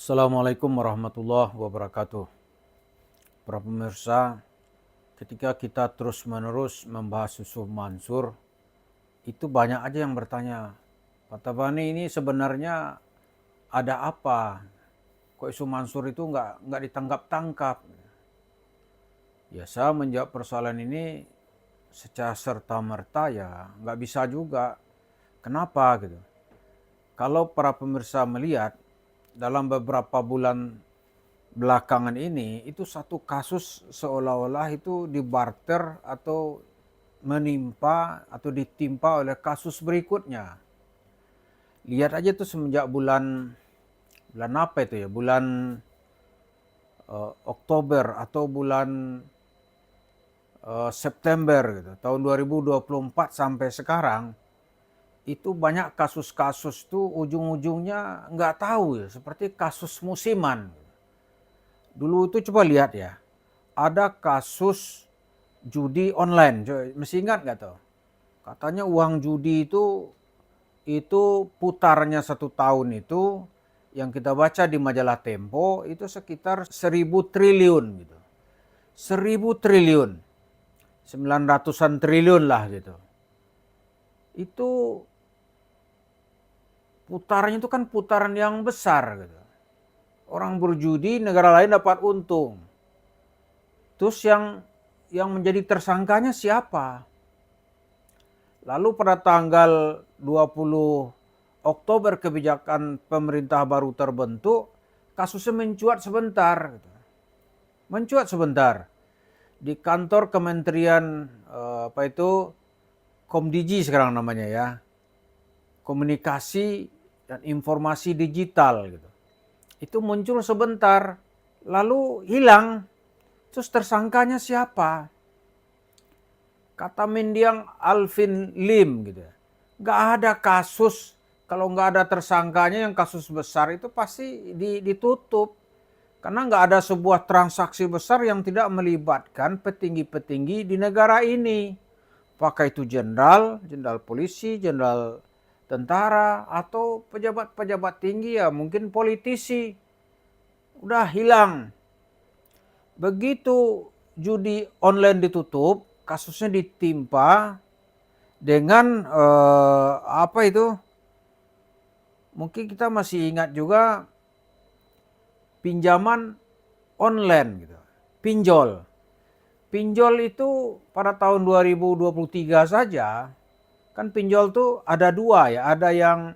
Assalamualaikum warahmatullahi wabarakatuh. Para pemirsa, ketika kita terus-menerus membahas Yusuf Mansur, itu banyak aja yang bertanya, Pak Tabani ini sebenarnya ada apa? Kok Yusuf Mansur itu nggak ditangkap-tangkap? Ya saya menjawab persoalan ini secara serta-merta ya nggak bisa juga. Kenapa gitu? Kalau para pemirsa melihat dalam beberapa bulan belakangan ini itu satu kasus seolah-olah itu dibarter atau menimpa atau ditimpa oleh kasus berikutnya. Lihat aja tuh semenjak bulan apa itu ya? Bulan Oktober atau bulan September gitu. Tahun 2024 sampai sekarang itu banyak kasus-kasus tuh ujung-ujungnya nggak tahu ya, seperti kasus musiman. Dulu itu coba lihat ya, ada kasus judi online, masih ingat nggak tuh? Katanya uang judi itu putarnya 1 tahun itu yang kita baca di majalah Tempo itu sekitar 1.000 triliun gitu. 1.000 triliun, 900-an triliun lah gitu. Itu putarannya itu kan putaran yang besar gitu. Orang berjudi, negara lain dapat untung. Terus yang menjadi tersangkanya siapa? Lalu pada tanggal 20 Oktober kebijakan pemerintah baru terbentuk, kasusnya mencuat sebentar. Mencuat sebentar. Di kantor Kementerian Komdigi sekarang namanya ya. Komunikasi dan Informasi Digital gitu. Itu muncul sebentar, lalu hilang. Terus tersangkanya siapa? Kata mendiang Alvin Lim gitu. Gak ada kasus, kalau gak ada tersangkanya yang kasus besar itu pasti ditutup. Karena gak ada sebuah transaksi besar yang tidak melibatkan petinggi-petinggi di negara ini. Apakah itu jenderal polisi, jenderal tentara, atau pejabat-pejabat tinggi ya mungkin politisi. Udah hilang. Begitu judi online ditutup, kasusnya ditimpa dengan mungkin kita masih ingat juga pinjaman online gitu. Pinjol itu pada tahun 2023 saja kan pinjol tuh ada dua ya, ada yang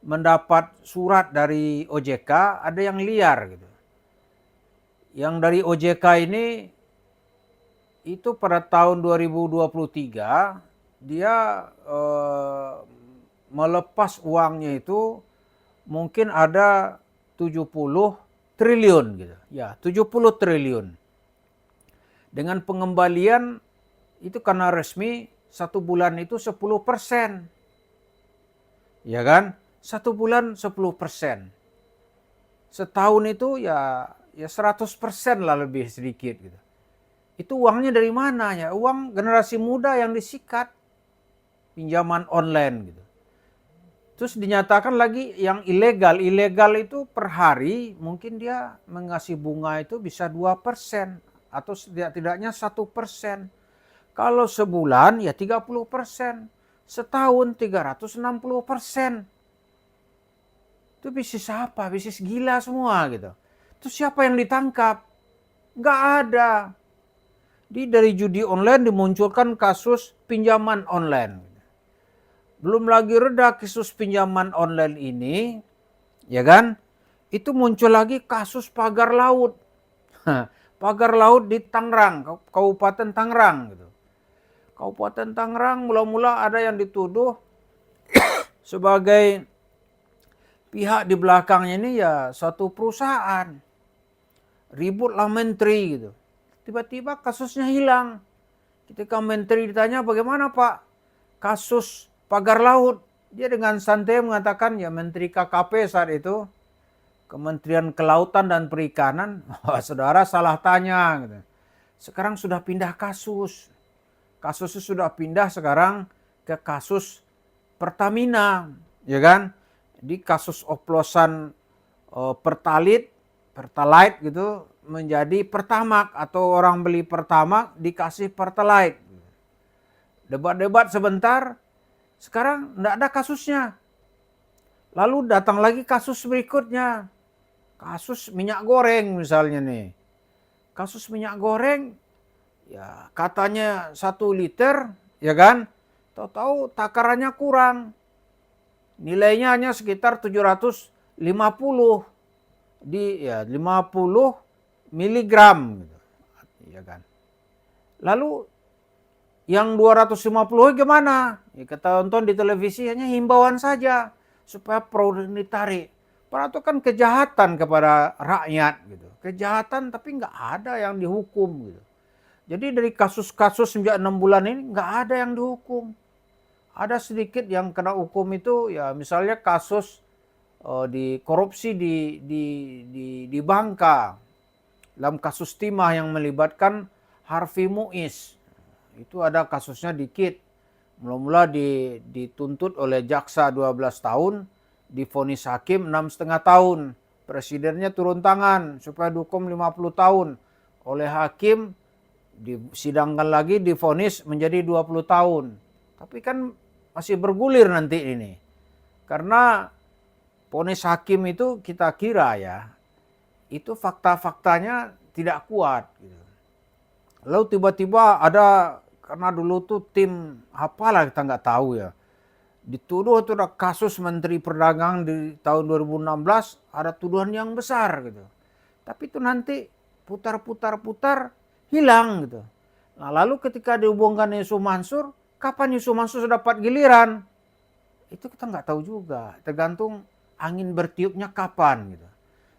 mendapat surat dari OJK, ada yang liar gitu. Yang dari OJK ini itu pada tahun 2023 dia melepas uangnya itu mungkin ada 70 triliun gitu. Ya, 70 triliun. Dengan pengembalian itu karena resmi 1 bulan itu 10%. Ya kan? 1 bulan 10%. Setahun itu ya 100% lah lebih sedikit gitu. Itu uangnya dari mana ya? Uang generasi muda yang disikat. Pinjaman online gitu. Terus dinyatakan lagi yang ilegal. Ilegal itu per hari mungkin dia mengasih bunga itu bisa 2% atau setidaknya 1%. Kalau sebulan ya 30%. Setahun 360%. Itu bisnis apa? Bisnis gila semua gitu. Terus siapa yang ditangkap? Nggak ada. Dari judi online dimunculkan kasus pinjaman online. Belum lagi reda kasus pinjaman online ini, ya kan? Itu muncul lagi kasus pagar laut. Pagar laut di Tangerang, Kabupaten Tangerang gitu. Kabupaten Tangerang mula-mula ada yang dituduh sebagai pihak di belakangnya ini ya suatu perusahaan. Ributlah menteri gitu. Tiba-tiba kasusnya hilang. Ketika menteri ditanya bagaimana Pak kasus pagar laut, dia dengan santai mengatakan ya Menteri KKP saat itu, Kementerian Kelautan dan Perikanan, saudara salah tanya gitu. Sekarang sudah pindah kasus. Kasusnya sudah pindah sekarang ke kasus Pertamina, ya kan? Di kasus oplosan Pertalit Pertalite gitu menjadi Pertamax, atau orang beli Pertamax dikasih Pertalite. Debat-debat sebentar, sekarang enggak ada kasusnya. Lalu datang lagi kasus berikutnya. Kasus minyak goreng misalnya nih. Kasus minyak goreng, ya katanya 1 liter, ya kan? Tahu-tahu takarannya kurang. Nilainya hanya sekitar 750 ya 50 miligram gitu. Ya kan. Lalu yang 250 gimana? Ya, kita tonton di televisi hanya himbauan saja supaya produk ini ditarik. Padahal itu kan kejahatan kepada rakyat gitu. Kejahatan tapi nggak ada yang dihukum gitu. Jadi dari kasus-kasus sejak 6 bulan ini nggak ada yang dihukum. Ada sedikit yang kena hukum itu ya misalnya kasus di korupsi di Bangka. Dalam kasus timah yang melibatkan Harvey Muiz. Itu ada kasusnya dikit. Mula-mula dituntut oleh jaksa 12 tahun, divonis hakim 6,5 tahun. Presidennya turun tangan supaya dihukum 50 tahun. Oleh hakim disidangkan lagi, divonis menjadi 20 tahun. Tapi kan masih bergulir nanti ini. Karena vonis hakim itu kita kira ya, itu fakta-faktanya tidak kuat. Lalu tiba-tiba ada, karena dulu tuh tim apalah kita nggak tahu ya, dituduh itu ada kasus Menteri Perdagangan di tahun 2016, ada tuduhan yang besar gitu. Tapi itu nanti putar-putar hilang gitu. Nah lalu ketika dihubungkan Yusuf Mansur, kapan Yusuf Mansur sudah dapat giliran? Itu kita nggak tahu juga, tergantung angin bertiupnya kapan gitu.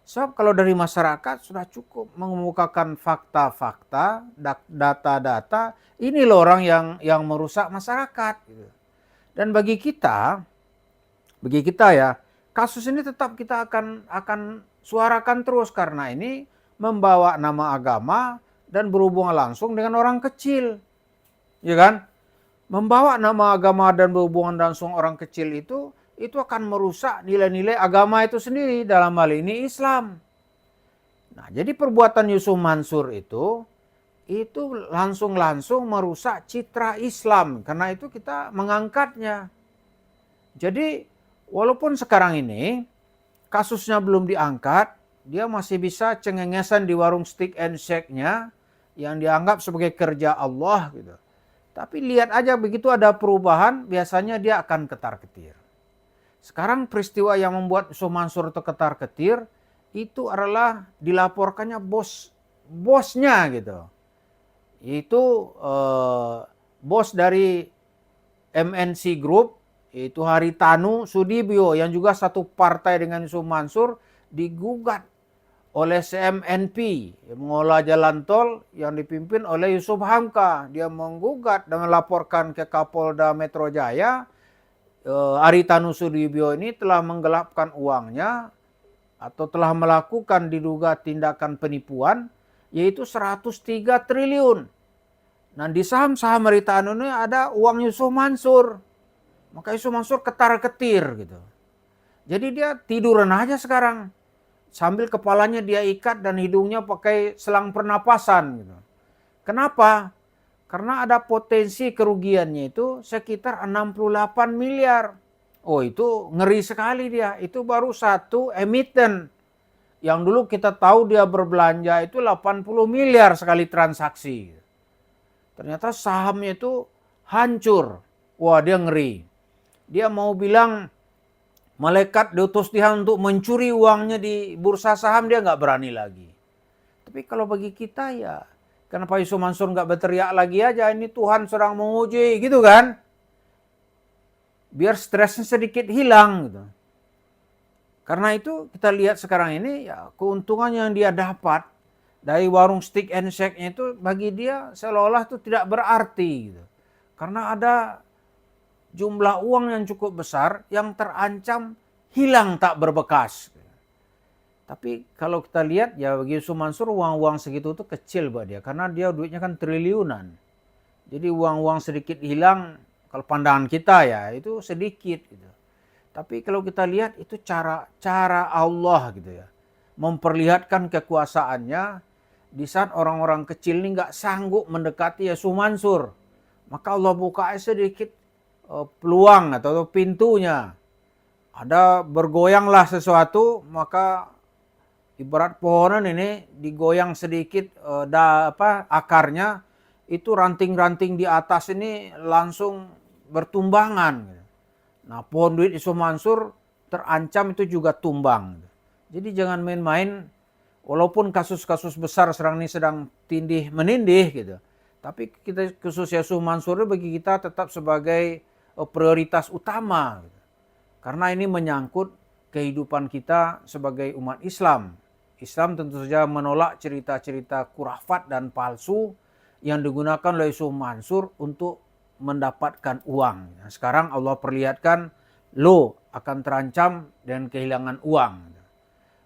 Sebab kalau dari masyarakat sudah cukup mengemukakan fakta-fakta, data-data, ini loh orang yang merusak masyarakat gitu. Dan bagi kita ya, kasus ini tetap kita akan suarakan terus karena ini membawa nama agama dan berhubungan langsung dengan orang kecil. Ya kan? Membawa nama agama dan berhubungan langsung orang kecil itu akan merusak nilai-nilai agama itu sendiri, dalam hal ini Islam. Nah, jadi perbuatan Yusuf Mansur itu langsung merusak citra Islam. Karena itu kita mengangkatnya. Jadi walaupun sekarang ini kasusnya belum diangkat, dia masih bisa cengengesan di warung stick and shake-nya yang dianggap sebagai kerja Allah gitu. Tapi lihat aja begitu ada perubahan, biasanya dia akan ketar-ketir. Sekarang peristiwa yang membuat Yusuf Mansur itu ketar-ketir, itu adalah dilaporkannya bosnya gitu. Itu bos dari MNC Group, itu Haritanu Sudibyo yang juga satu partai dengan Yusuf Mansur, digugat oleh CMNP yang mengelola jalan tol yang dipimpin oleh Yusuf Hamka. Dia menggugat dan melaporkan ke Kapolda Metro Jaya, Haritanu Sudibyo ini telah menggelapkan uangnya atau telah melakukan diduga tindakan penipuan, yaitu 103 triliun. Nah di saham-saham Haritanu ini ada uang Yusuf Mansur. Maka Yusuf Mansur ketar-ketir gitu. Jadi dia tiduran aja sekarang. Sambil kepalanya dia ikat dan hidungnya pakai selang pernapasan gitu. Kenapa? Karena ada potensi kerugiannya itu sekitar 68 miliar. Oh itu ngeri sekali dia. Itu baru satu emiten. Yang dulu kita tahu dia berbelanja itu 80 miliar sekali transaksi. Ternyata sahamnya itu hancur. Wah dia ngeri. Dia mau bilang malaikat diutus Tuhan untuk mencuri uangnya di bursa saham, dia nggak berani lagi. Tapi kalau bagi kita ya, kenapa Yusuf Mansur nggak berteriak lagi aja, ini Tuhan sedang menguji gitu kan. Biar stresnya sedikit hilang gitu. Karena itu kita lihat sekarang ini ya keuntungan yang dia dapat dari warung stick and shake-nya itu bagi dia seolah-olah itu tidak berarti gitu. Karena ada jumlah uang yang cukup besar yang terancam hilang tak berbekas. Tapi kalau kita lihat ya bagi Yusuf Mansur uang-uang segitu itu kecil buat dia. Karena dia duitnya kan triliunan. Jadi uang-uang sedikit hilang kalau pandangan kita ya itu sedikit gitu. Tapi kalau kita lihat itu cara Allah gitu ya. memperlihatkan kekuasaannya di saat orang-orang kecil ini nggak sanggup mendekati Yusuf Mansur. Maka Allah buka sedikit peluang atau pintunya. Ada bergoyanglah sesuatu, maka ibarat pohonan ini digoyang sedikit akarnya, itu ranting-ranting di atas ini langsung bertumbangan. Nah, pohon duit Yusuf Mansur terancam itu juga tumbang. Jadi jangan main-main, walaupun kasus-kasus besar sekarang ini sedang tindih menindih gitu. Tapi kita khusus Yusuf Mansur bagi kita tetap sebagai prioritas utama. Karena ini menyangkut kehidupan kita sebagai umat Islam. Islam tentu saja menolak cerita-cerita khurafat dan palsu yang digunakan oleh Yusuf Mansur untuk mendapatkan uang. Nah, sekarang Allah perlihatkan lo akan terancam dengan kehilangan uang.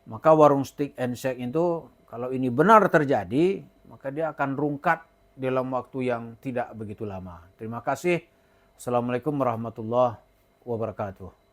Maka warung steak and shake itu kalau ini benar terjadi, maka dia akan rungkat dalam waktu yang tidak begitu lama. Terima kasih. Assalamualaikum warahmatullahi wabarakatuh.